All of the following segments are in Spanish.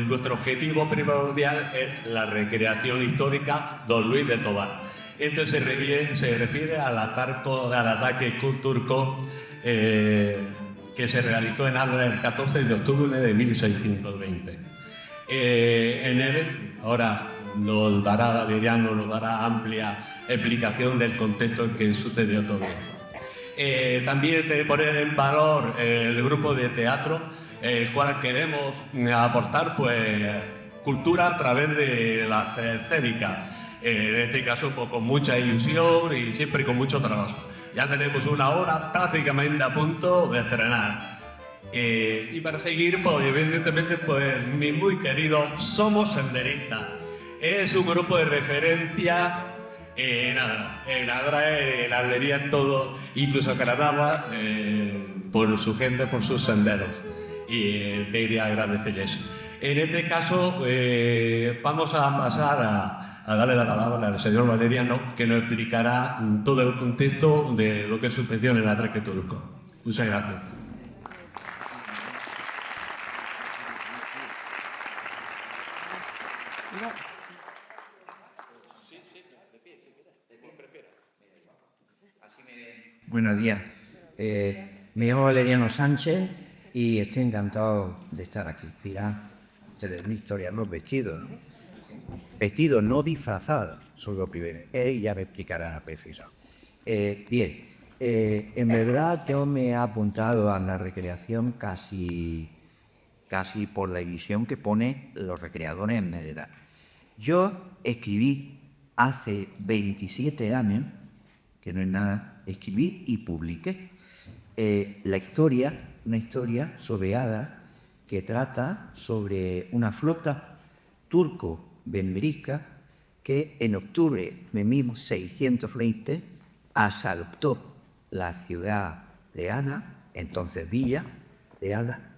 nuestro objetivo primordial es la recreación histórica Don Luis de Tobar. Esto se refiere al ataque turco que se realizó en Adra el 14 de octubre de 1620. En él, ahora Valeriano nos dará amplia explicación del contexto en que sucedió todo esto. También de poner en valor el grupo de teatro, el cual queremos aportar pues cultura a través de la escénica. En este caso pues, con mucha ilusión y siempre con mucho trabajo. Ya tenemos una hora prácticamente a punto de estrenar. Y para seguir, pues evidentemente, pues mi muy querido Somos Senderistas. Es un grupo de referencia en Adra, en Almería, en todo, incluso Granada, por su gente, por sus senderos. Y te iría a agradecer eso. En este caso, vamos a pasar a darle la palabra al señor Valeriano, que nos explicará todo el contexto de lo que sucedió en el ataque turco. Muchas gracias. Buenos días. Me llamo Valeriano Sánchez y estoy encantado de estar aquí. Dirán ustedes, una historia, los vestidos. Vestidos, no disfrazados, son lo primero. Ya me explicará preciso. Bien, en verdad yo me he apuntado a la recreación casi por la visión que ponen los recreadores en general. Yo escribí hace 27 años, que no es nada, escribí y publiqué una historia sobre Adra que trata sobre una flota turco-benmerisca que en octubre de 1620 asaltó la ciudad de Adra, entonces villa de Adra,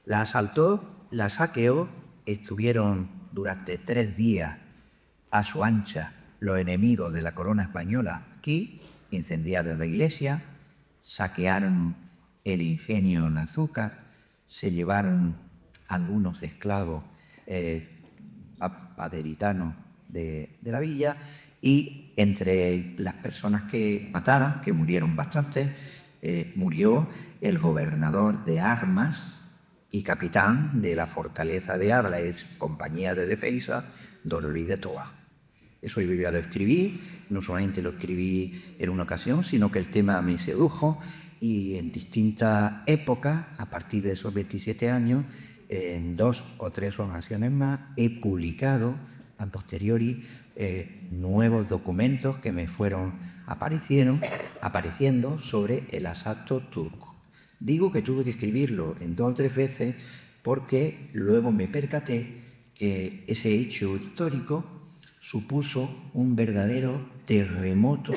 la asaltó, la saqueó, estuvieron durante 3 días a su ancha los enemigos de la corona española aquí, incendiaron la iglesia, saquearon el ingenio en azúcar, se llevaron algunos esclavos paderitanos de la villa y entre las personas que mataron, que murieron bastantes, murió el gobernador de armas y capitán de la fortaleza de Adra, es compañía de defensa, Don Luis de Tobar. Eso yo ya lo escribí, no solamente lo escribí en una ocasión, sino que el tema me sedujo y en distintas épocas, a partir de esos 27 años, en 2 o 3 ocasiones más, he publicado a posteriori nuevos documentos que me fueron apareciendo sobre el asalto turco. Digo que tuve que escribirlo en 2 o 3 veces porque luego me percaté que ese hecho histórico supuso un verdadero terremoto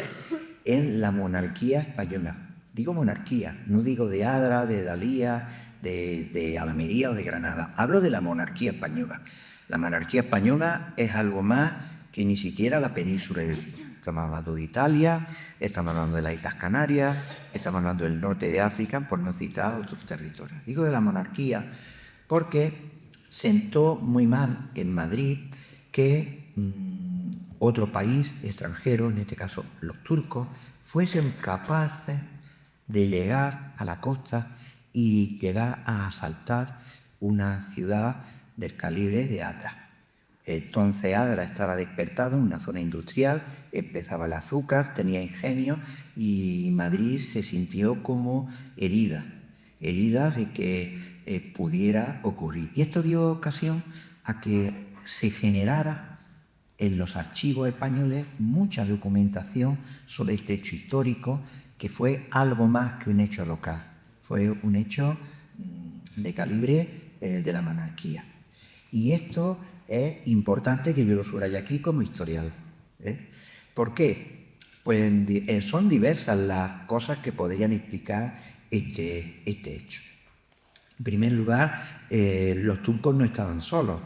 en la monarquía española. Digo monarquía, no digo de Adra, de Dalía, de Almería o de Granada. Hablo de la monarquía española. La monarquía española es algo más que ni siquiera la península. Estamos hablando de Italia, estamos hablando de las Islas Canarias, estamos hablando del norte de África, por no citar otros territorios. Digo de la monarquía porque sentó muy mal en Madrid que otro país extranjero, en este caso los turcos, fuesen capaces de llegar a la costa y llegar a asaltar una ciudad del calibre de Adra. Entonces Adra estaba despertado en una zona industrial, empezaba el azúcar, tenía ingenio y Madrid se sintió como herida de que pudiera ocurrir. Y esto dio ocasión a que se generara en los archivos españoles mucha documentación sobre este hecho histórico que fue algo más que un hecho local, fue un hecho de calibre de la monarquía. Y esto es importante que yo lo subraye aquí como historial. ¿Por qué? Pues son diversas las cosas que podrían explicar este hecho. En primer lugar, los turcos no estaban solos.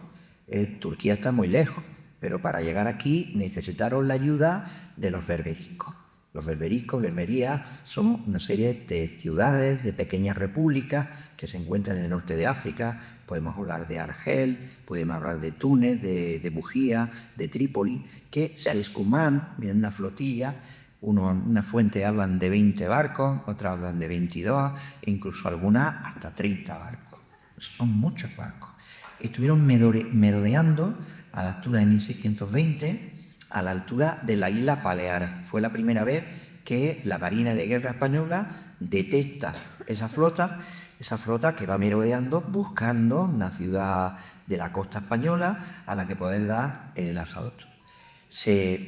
Turquía está muy lejos, pero para llegar aquí necesitaron la ayuda de los berberiscos. Los berberiscos, berberías, son una serie de ciudades, de pequeñas repúblicas que se encuentran en el norte de África. Podemos hablar de Argel, podemos hablar de Túnez, de Bujía, de Trípoli, que se escuman, viene una flotilla. Una fuente hablan de 20 barcos, otras hablan de 22, e incluso algunas hasta 30 barcos. Son muchos barcos. Estuvieron merodeando a la altura de 1620, a la altura de la isla Baleares. Fue la primera vez que la Marina de Guerra Española detecta esa flota que va merodeando buscando una ciudad de la costa española a la que poder dar el asalto.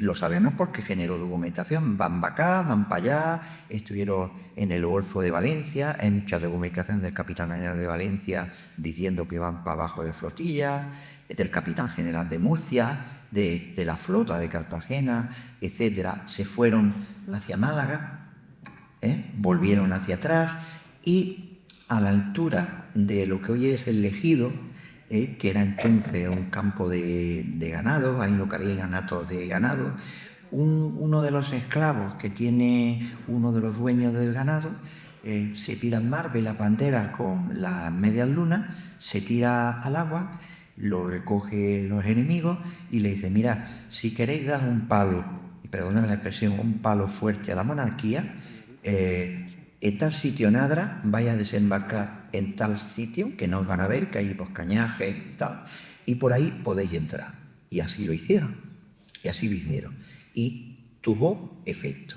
Lo sabemos porque generó documentación. Van para acá, van para allá, estuvieron en el Golfo de Valencia, hay mucha documentación del capitán general de Valencia diciendo que van para abajo de flotilla, del capitán general de Murcia, de la flota de Cartagena, etcétera. Se fueron hacia Málaga, volvieron hacia atrás y a la altura de lo que hoy es el Ejido, que era entonces un campo de ganado, ahí lo que había ganados de ganado, uno de los esclavos que tiene uno de los dueños del ganado se tira al mar, ve la bandera con las medias lunas, se tira al agua, lo recoge los enemigos y le dice: mira, si queréis dar un palo, y perdóname la expresión, un palo fuerte a la monarquía, en tal sitio en Adra, vais a desembarcar en tal sitio, que no os van a ver, que hay pues cañajes y tal, y por ahí podéis entrar. Y así lo hicieron, y tuvo efecto.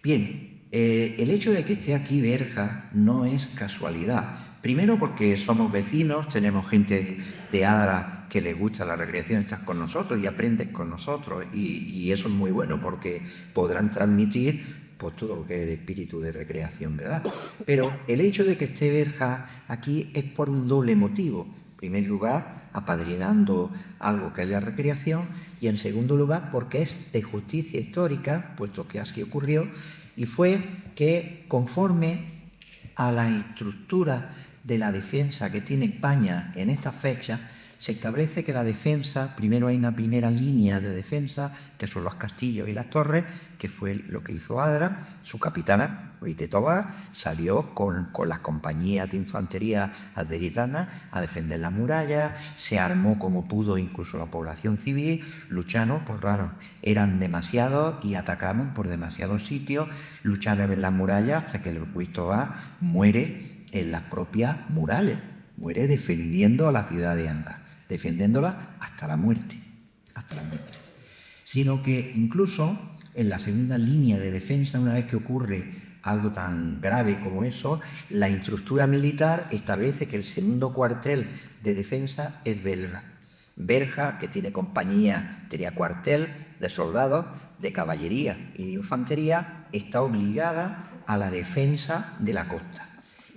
Bien, el hecho de que esté aquí Berja no es casualidad. Primero porque somos vecinos, tenemos gente de Adra que les gusta la recreación, están con nosotros y aprenden con nosotros, y eso es muy bueno porque podrán transmitir pues todo lo que es de espíritu de recreación, ¿verdad? Pero el hecho de que esté Berja aquí es por un doble motivo. En primer lugar, apadrinando algo que es la recreación, y en segundo lugar, porque es de justicia histórica, puesto que así ocurrió, y fue que conforme a la estructura de la defensa que tiene España en esta fecha, se establece que la defensa, primero hay una primera línea de defensa, que son los castillos y las torres, que fue lo que hizo Adra. Su capitana, Ruiz de Tobar, salió con las compañías de infantería azeritanas a defender las murallas, se armó como pudo incluso la población civil, lucharon, pues claro, eran demasiados y atacaban por demasiados sitios, lucharon en las murallas hasta que el Ruiz de Tobar muere en las propias murales, muere defendiendo a la ciudad de Anda, defendiéndola hasta la muerte, sino que incluso en la segunda línea de defensa, una vez que ocurre algo tan grave como eso, la estructura militar establece que el segundo cuartel de defensa es Berja. Berja, que tiene compañía, tenía cuartel de soldados, de caballería y de infantería, está obligada a la defensa de la costa.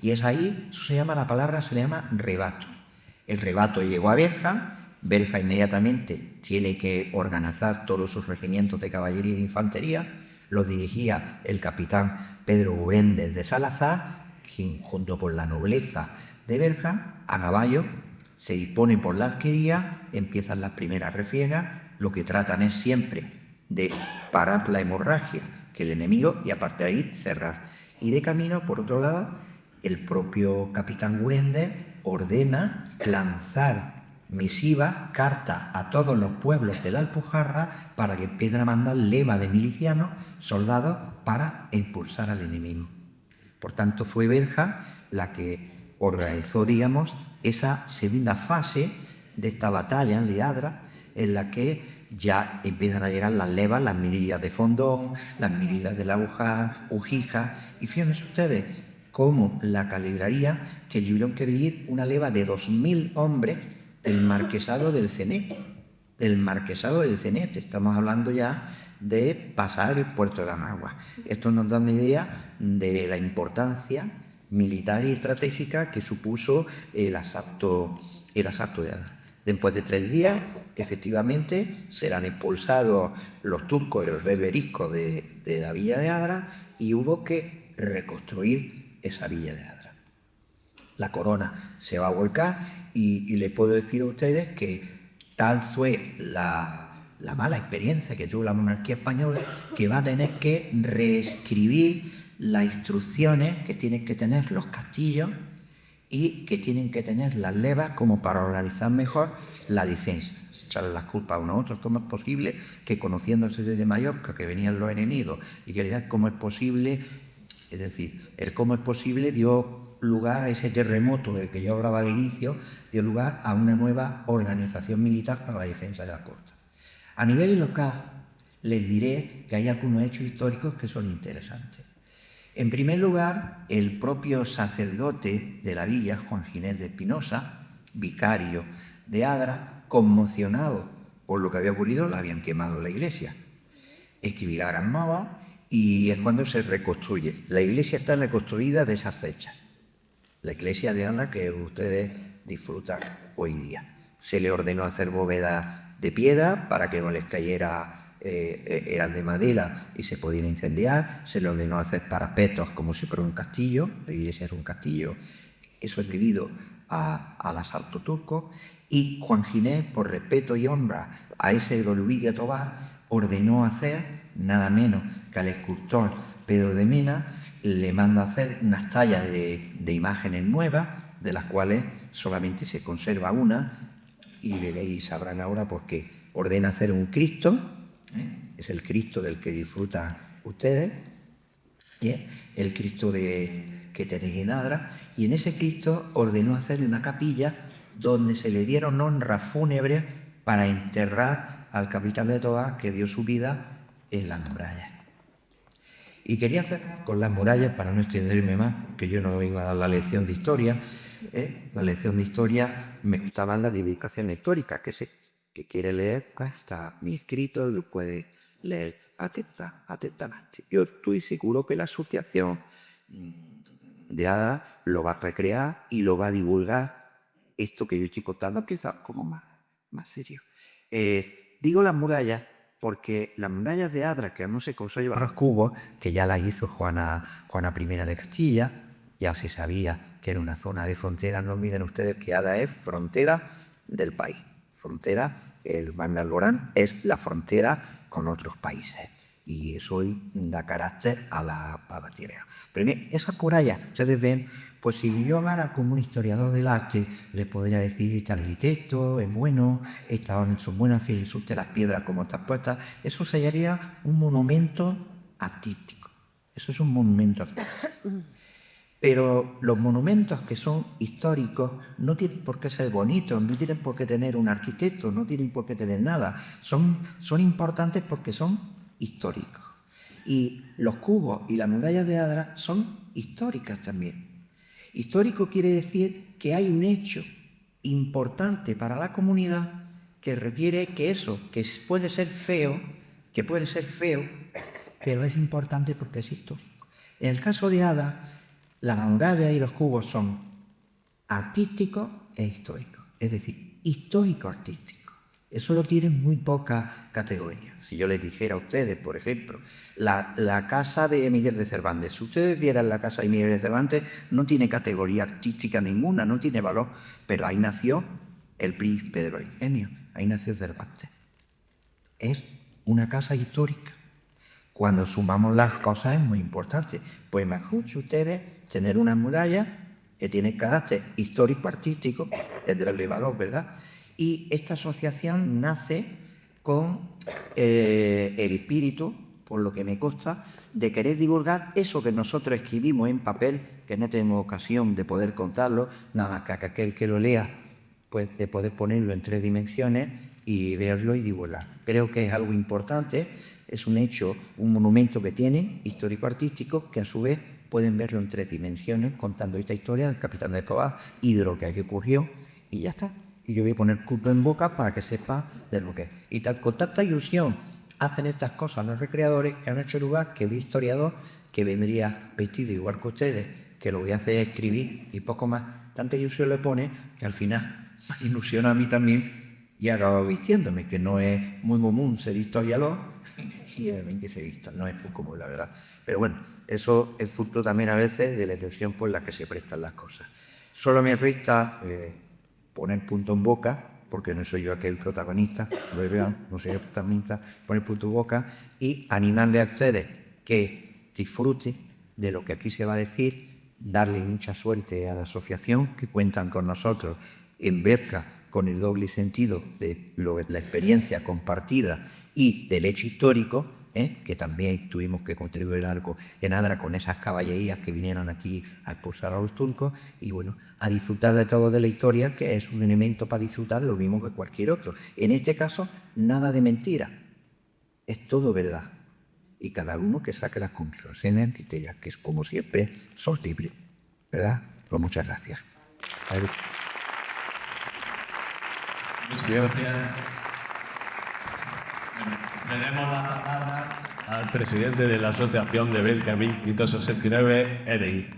Y es ahí, eso se llama rebato. El rebato llegó a Berja. Berja inmediatamente tiene que organizar todos sus regimientos de caballería y de infantería. Los dirigía el capitán Pedro Güéndez de Salazar, quien junto con la nobleza de Berja, a caballo, se dispone por la arquería, empiezan las primeras refriegas. Lo que tratan es siempre de parar la hemorragia que el enemigo, y a partir de ahí cerrar. Y de camino, por otro lado, el propio capitán Güéndez ordena lanzar misiva, carta a todos los pueblos de la Alpujarra para que empiecen a mandar leva de milicianos, soldados, para impulsar al enemigo. Por tanto, fue Berja la que organizó, digamos, esa segunda fase de esta batalla de Adra, en la que ya empiezan a llegar las levas, las milicias de Fondón, las milicias de la Ujija, y fíjense ustedes cómo la calibraría, que tuvieron que venir una leva de 2.000 hombres del marquesado del Cenet. Estamos hablando ya de pasar el puerto de Managua. Esto nos da una idea de la importancia militar y estratégica que supuso el asalto de Adra. Después de 3 días, efectivamente, serán expulsados los turcos y los berberiscos de la villa de Adra, y hubo que reconstruir esa villa de Adra. La corona se va a volcar, y les puedo decir a ustedes que tal fue la la mala experiencia que tuvo la monarquía española, que va a tener que reescribir las instrucciones que tienen que tener los castillos y que tienen que tener las levas como para organizar mejor la defensa. Echarle las culpas a unos a otros. ¿Cómo es posible que, conociéndose desde Mallorca que venían los enemigos y que decían cómo es posible, es decir, el cómo es posible dio lugar a ese terremoto del que yo hablaba al inicio, dio lugar a una nueva organización militar para la defensa de la costa. A nivel local, les diré que hay algunos hechos históricos que son interesantes. En primer lugar, el propio sacerdote de la villa, Juan Ginés de Espinosa, vicario de Adra, conmocionado por lo que había ocurrido, le habían quemado la iglesia. Escribí la Gran Nova y es cuando se reconstruye. La iglesia está reconstruida de esas fechas. La iglesia de Adra que ustedes disfrutan hoy día. Se le ordenó hacer bóvedas de piedra para que no les cayera, eran de madera y se podían incendiar. Se le ordenó hacer parapetos como si fuera un castillo. La iglesia es un castillo. Eso es debido al asalto turco. Y Juan Ginés, por respeto y honra a ese Luis de Tobar, ordenó hacer nada menos que al escultor Pedro de Mena, le manda hacer unas tallas de imágenes nuevas, de las cuales solamente se conserva una, y sabrán ahora por qué. Ordena hacer un Cristo, es el Cristo del que disfrutan ustedes, el Cristo que tenéis en Adra, y en ese Cristo ordenó hacer una capilla donde se le dieron honras fúnebres para enterrar al capitán de Tobar que dio su vida en las murallas. Y quería hacer con las murallas, para no extenderme más, que yo no iba a dar la lección de historia. La lección de historia me gustaban las divulgaciones históricas, que quiere leer, está mi escrito, lo puede leer atentamente. Yo estoy seguro que la asociación de Adra lo va a recrear y lo va a divulgar. Esto que yo estoy contando quizás como más serio. Digo las murallas porque las murallas de Adra, que no se conservan los cubos, que ya las hizo Juana I de Castilla, ya se sabía que era una zona de frontera. No olviden ustedes que Adra es frontera del país. Frontera, el Mar del Alborán es la frontera con otros países. Y eso da carácter a la tierra. Pero esas murallas, ustedes ven, pues si yo hablara como un historiador del arte, les podría decir, este arquitecto es bueno, son buenas, fíjense las piedras como están puestas. Eso sería un monumento artístico. Eso es un monumento artístico. Pero los monumentos que son históricos no tienen por qué ser bonitos, no tienen por qué tener un arquitecto, no tienen por qué tener nada. Son importantes porque son históricos. Y los cubos y las murallas de Adra son históricas también. Histórico quiere decir que hay un hecho importante para la comunidad que requiere que eso, que puede ser feo, pero es importante porque es histórico. En el caso de Adra, las murallas y los cubos son artísticos e históricos, es decir, histórico-artístico. Eso lo tienen muy pocas categorías. Si yo les dijera a ustedes, por ejemplo, la casa de Miguel de Cervantes, si ustedes vieran la casa de Miguel de Cervantes, no tiene categoría artística ninguna, no tiene valor, pero ahí nació el príncipe de los ingenios, ahí nació Cervantes. Es una casa histórica. Cuando sumamos las cosas es muy importante. Pues mejor ustedes tener una muralla que tiene carácter histórico-artístico, tendrá valor, ¿verdad? Y esta asociación nace con el espíritu, por lo que me consta, de querer divulgar eso que nosotros escribimos en papel, que no tenemos ocasión de poder contarlo, nada más que aquel que lo lea, pues de poder ponerlo en 3 dimensiones y verlo y divulgar. Creo que es algo importante, es un hecho, un monumento que tienen, histórico-artístico, que a su vez pueden verlo en 3 dimensiones, contando esta historia del capitán de Tobar y de lo que aquí ocurrió, y ya está. Y yo voy a poner culto en boca para que sepa de lo que es. Y con tanta ilusión hacen estas cosas los recreadores, que han hecho lugar que el historiador, que vendría vestido igual que ustedes, que lo voy a hacer es escribir y poco más, tanta ilusión le pone que al final me ilusiona a mí también y acabo vistiéndome, que no es muy común ser historiador y también que ser historiador, no es muy común la verdad. Pero bueno, eso es fruto también a veces de la intención por la que se prestan las cosas. Solo me resta poner punto en boca porque no soy yo aquel protagonista, lo vean, no soy el protagonista, poner por tu boca y animarle a ustedes que disfruten de lo que aquí se va a decir, darle mucha suerte a la asociación que cuentan con nosotros en Berca con el doble sentido de la experiencia compartida y del hecho histórico, que también tuvimos que contribuir algo en Adra con esas caballerías que vinieron aquí a expulsar a los turcos y bueno, a disfrutar de todo de la historia, que es un elemento para disfrutar lo mismo que cualquier otro. En este caso, nada de mentira, es todo verdad. Y cada uno que saque las conclusiones que es como siempre, sostenible, ¿verdad? Pues muchas gracias. Muchas gracias. Tenemos la palabra al presidente de la Asociación de Berca 1569, ERI.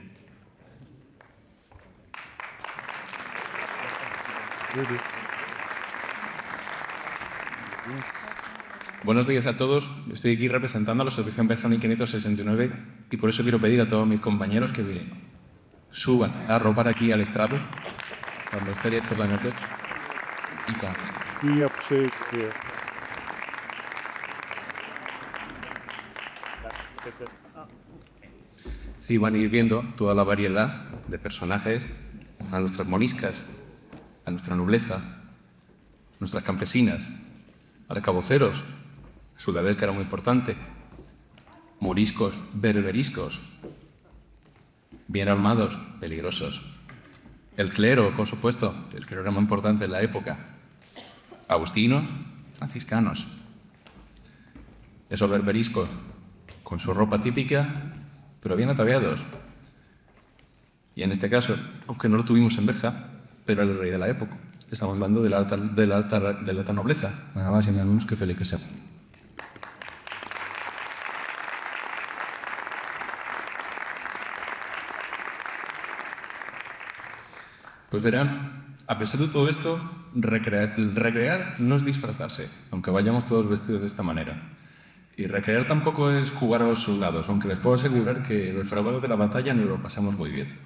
Buenos días a todos. Estoy aquí representando a la Asociación Berca 1569 y por eso quiero pedir a todos mis compañeros que suban a arropar aquí al estrado cuando esté por la noche y con Sí, van a ir viendo toda la variedad de personajes, a nuestras moriscas, a nuestra nobleza, nuestras campesinas, arcabuceros, Sudabel, que era muy importante, moriscos, berberiscos, bien armados, peligrosos. El clero, por supuesto, el clero era muy importante en la época. Agustinos, franciscanos. Esos berberiscos, con su ropa típica, pero bien ataviados. Y en este caso, aunque no lo tuvimos en Berja, pero el rey de la época. Estamos hablando de la alta nobleza, nada más y nada menos que Felipe II. Pues verán, a pesar de todo esto, recrear no es disfrazarse, aunque vayamos todos vestidos de esta manera. Y recrear tampoco es jugar a los soldados, aunque les puedo asegurar que los fraguados de la batalla nos lo pasamos muy bien.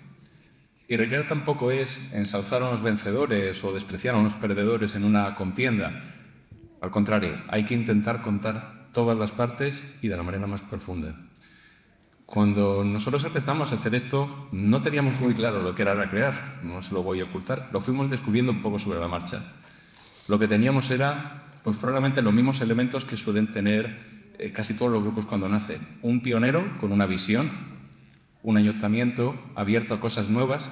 Y recrear tampoco es ensalzar a los vencedores o despreciar a los perdedores en una contienda. Al contrario, hay que intentar contar todas las partes y de la manera más profunda. Cuando nosotros empezamos a hacer esto, no teníamos muy claro lo que era recrear, no se lo voy a ocultar, lo fuimos descubriendo un poco sobre la marcha. Lo que teníamos era, pues probablemente los mismos elementos que suelen tener casi todos los grupos cuando nacen. Un pionero con una visión, un ayuntamiento abierto a cosas nuevas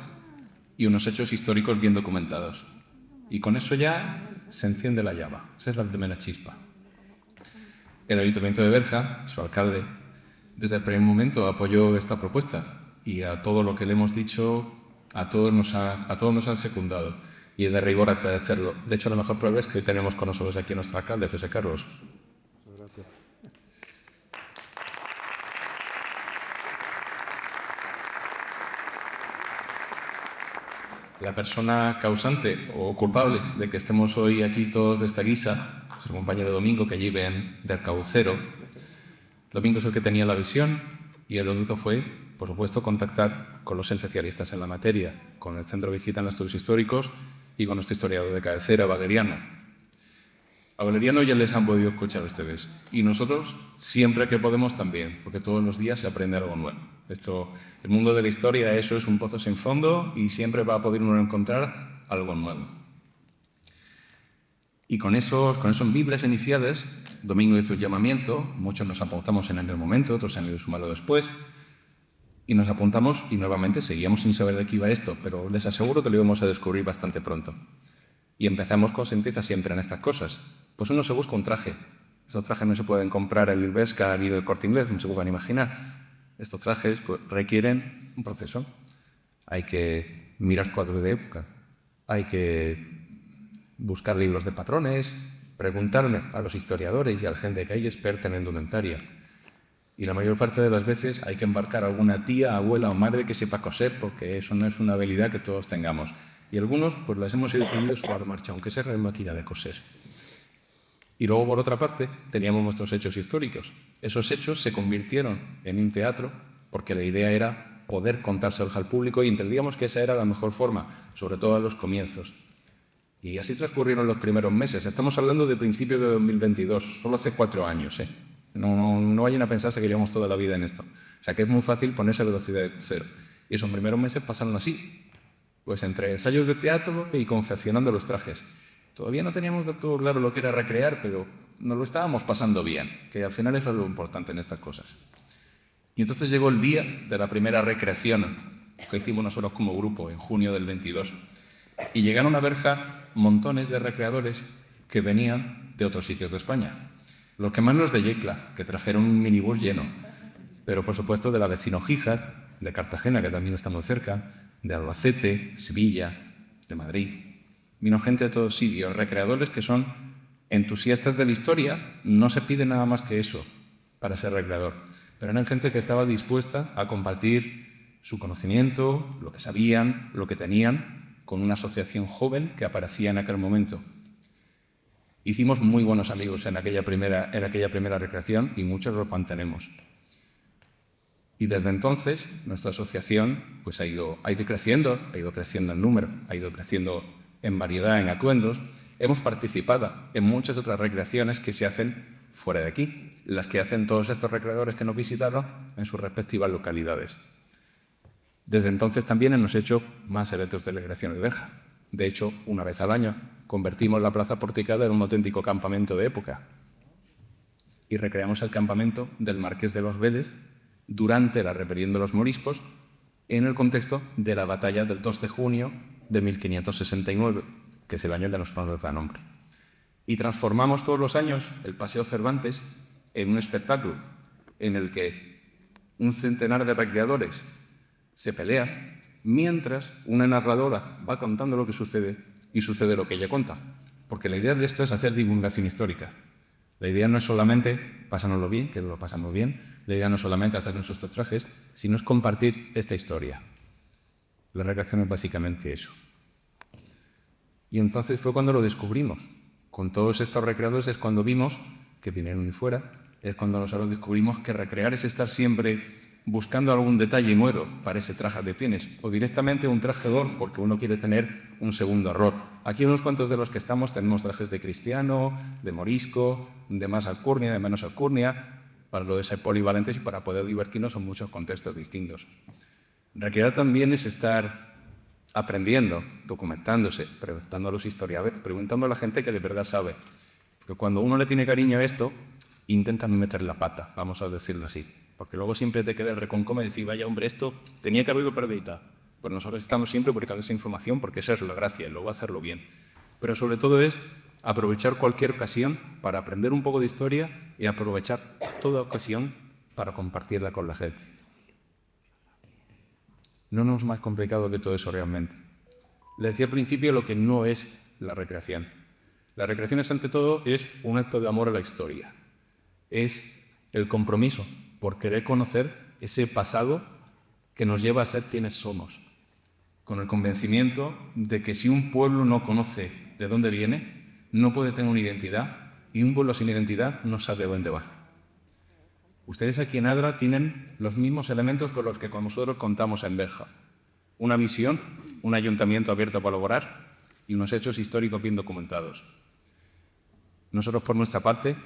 y unos hechos históricos bien documentados. Y con eso ya se enciende la llama. Esa es la primera chispa. El Ayuntamiento de Berja, su alcalde, desde el primer momento apoyó esta propuesta y a todo lo que le hemos dicho, a todos nos han secundado. Y es de rigor agradecerlo. De hecho, la mejor prueba es que hoy tenemos con nosotros aquí a nuestro alcalde, José Carlos. La persona causante o culpable de que estemos hoy aquí todos de esta guisa, nuestro compañero Domingo, que allí ven de arcabucero. Domingo es el que tenía la visión y el lo que hizo fue, por supuesto, contactar con los especialistas en la materia, con el Centro Vigita en los Estudios Históricos y con nuestro historiador de cabecera, Valeriano. A Valeriano ya les han podido escuchar ustedes y nosotros siempre que podemos también, porque todos los días se aprende algo nuevo. El mundo de la historia, eso es un pozo sin fondo y siempre va a poder uno encontrar algo nuevo. Y con esos vibras iniciales, Domingo hizo el llamamiento, muchos nos apuntamos en el momento, otros han ido sumando después, y nos apuntamos y nuevamente seguíamos sin saber de qué iba esto, pero les aseguro que lo íbamos a descubrir bastante pronto. Y empezamos con se empieza siempre en estas cosas. Pues uno se busca un traje. Estos trajes no se pueden comprar en el Bershka ni del Corte Inglés, no se pueden imaginar. Estos trajes pues, requieren un proceso. Hay que mirar cuadros de época, hay que buscar libros de patrones, preguntarle a los historiadores y a la gente que hay experta en indumentaria. Y la mayor parte de las veces hay que embarcar a alguna tía, abuela o madre que sepa coser, porque eso no es una habilidad que todos tengamos. Y algunos pues las hemos ido teniendo sobre la marcha, aunque sea en máquina de coser. Y luego, por otra parte, teníamos nuestros hechos históricos. Esos hechos se convirtieron en un teatro porque la idea era poder contárselos al público y entendíamos que esa era la mejor forma, sobre todo a los comienzos. Y así transcurrieron los primeros meses. Estamos hablando de principios de 2022, solo hace 4 años. No vayan a pensarse que llevamos toda la vida en esto. O sea que es muy fácil ponerse a velocidad de cero. Y esos primeros meses pasaron así. Pues entre ensayos de teatro y confeccionando los trajes. Todavía no teníamos del todo claro lo que era recrear, pero nos lo estábamos pasando bien, que al final eso es lo importante en estas cosas. Y entonces llegó el día de la primera recreación que hicimos nosotros como grupo en junio del 22. Y llegaron a Berja montones de recreadores que venían de otros sitios de España. Los que más los de Yecla, que trajeron un minibús lleno, pero por supuesto de la vecino Gíjar, de Cartagena, que también está muy cerca, de Albacete, Sevilla, de Madrid. Vino gente de todos sitios, recreadores que son entusiastas de la historia. No se pide nada más que eso para ser recreador, pero eran gente que estaba dispuesta a compartir su conocimiento, lo que sabían, lo que tenían, con una asociación joven que aparecía en aquel momento. Hicimos muy buenos amigos en aquella primera recreación y muchos los mantenemos. Y desde entonces nuestra asociación pues ha ido creciendo en número, ha ido creciendo en variedad, en atuendos. Hemos participado en muchas otras recreaciones que se hacen fuera de aquí, las que hacen todos estos recreadores que nos visitaron en sus respectivas localidades. Desde entonces también hemos hecho más eventos de recreación de Berja. De hecho, una vez al año convertimos la Plaza Porticada en un auténtico campamento de época y recreamos el campamento del Marqués de los Vélez durante la rebelión de los moriscos en el contexto de la batalla del 2 de junio de 1569, que es el año que nos da nombre. Y transformamos todos los años el Paseo Cervantes en un espectáculo en el que un centenar de recreadores se pelean mientras una narradora va contando lo que sucede y sucede lo que ella cuenta. Porque la idea de esto es hacer divulgación histórica. La idea no es solamente pasárnoslo bien, que lo pasamos bien. La idea no es solamente hacer nuestros trajes, sino es compartir esta historia. La recreación es básicamente eso. Y entonces fue cuando lo descubrimos. Con todos estos recreadores es cuando vimos que vinieron de fuera, es cuando nosotros descubrimos que recrear es estar siempre buscando algún detalle nuevo para ese traje de pieles, o directamente un traje de oro, porque uno quiere tener un segundo error. Aquí unos cuantos de los que estamos tenemos trajes de cristiano, de morisco, de más alcurnia, de menos alcurnia, para lo de ser polivalentes y para poder divertirnos en muchos contextos distintos. Recrear también es estar aprendiendo, documentándose, preguntando a los historiadores, preguntando a la gente que de verdad sabe. Porque cuando uno le tiene cariño a esto, intentan meter la pata, vamos a decirlo así. Porque luego siempre te queda el reconcome y decir, vaya hombre, esto tenía que haberlo perdido. Pues nosotros estamos siempre buscando esa información porque esa es la gracia, y luego hacerlo bien. Pero sobre todo es aprovechar cualquier ocasión para aprender un poco de historia y aprovechar toda ocasión para compartirla con la gente. No es más complicado que todo eso realmente. Le decía al principio lo que no es la recreación. La recreación es, ante todo, es un acto de amor a la historia. Es el compromiso por querer conocer ese pasado que nos lleva a ser quienes somos, con el convencimiento de que si un pueblo no conoce de dónde viene, no puede tener una identidad, y un pueblo sin identidad no sabe dónde va. Ustedes aquí en Adra tienen los mismos elementos con los que con nosotros contamos en Berja. Una visión, un ayuntamiento abierto a colaborar y unos hechos históricos bien documentados. Nosotros, por nuestra parte,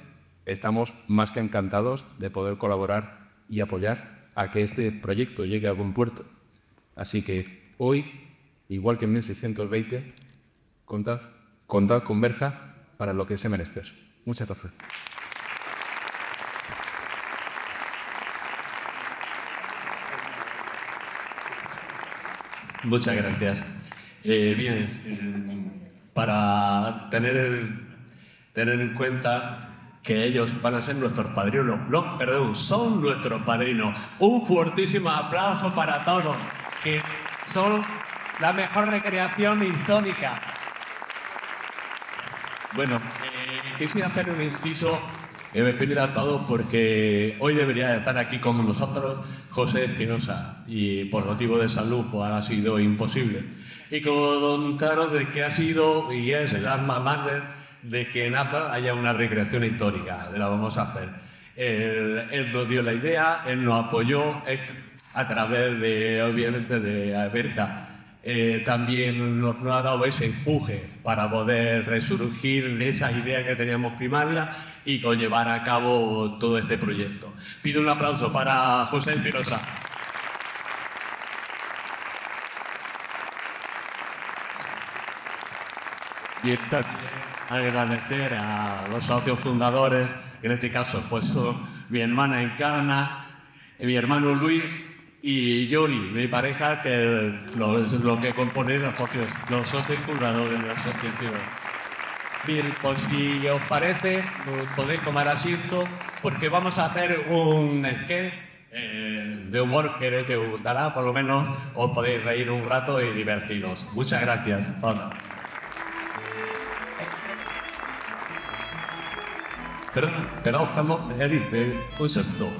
estamos más que encantados de poder colaborar y apoyar a que este proyecto llegue a buen puerto. Así que hoy, igual que en 1620, contad con Berja para lo que sea menester. Muchas gracias. Muchas gracias. Para tener en cuenta que ellos van a ser nuestros padrinos. No, perdón, son nuestros padrinos. Un fuertísimo aplauso para todos, que son la mejor recreación histórica. Bueno, quisiera hacer un inciso, pedir a todos, porque hoy debería estar aquí con nosotros José Espinosa, y por motivo de salud pues ha sido imposible. Y contaros de que ha sido y es el alma mater de que en APA haya una recreación histórica, la vamos a hacer. Él nos dio la idea, él nos apoyó a través de, obviamente, de Berja. también nos ha dado ese empuje para poder resurgir de esa idea que teníamos primaria y con llevar a cabo todo este proyecto. Pido un aplauso para José Espinosa. Y también agradecer a los socios fundadores, en este caso pues son mi hermana Encarna, mi hermano Luis y Yori, mi pareja, que lo que componen los socios fundadores de la asociación. Bien, pues si os parece, os podéis tomar asiento porque vamos a hacer un sketch de humor que os gustará, por lo menos os podéis reír un rato y divertiros. Muchas gracias. Hola. Perdón, estamos, Eric, un segundo.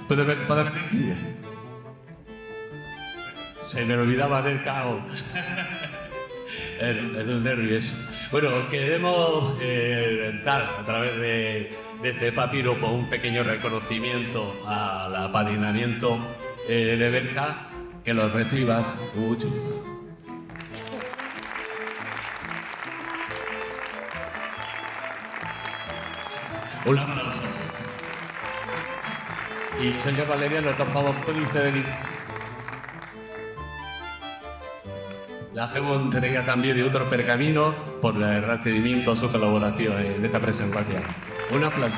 ¿Puede venir? Se me olvidaba del caos. el nervioso. Bueno, queremos dar a través de este papiro pues, un pequeño reconocimiento al apadrinamiento de Berja, que lo recibas. Un aplauso. Y señor Valeriano, por favor, ¿puede usted venir? Le hacemos entrega también de otro pergamino por el recibimiento a su colaboración en esta presentación. Un aplauso.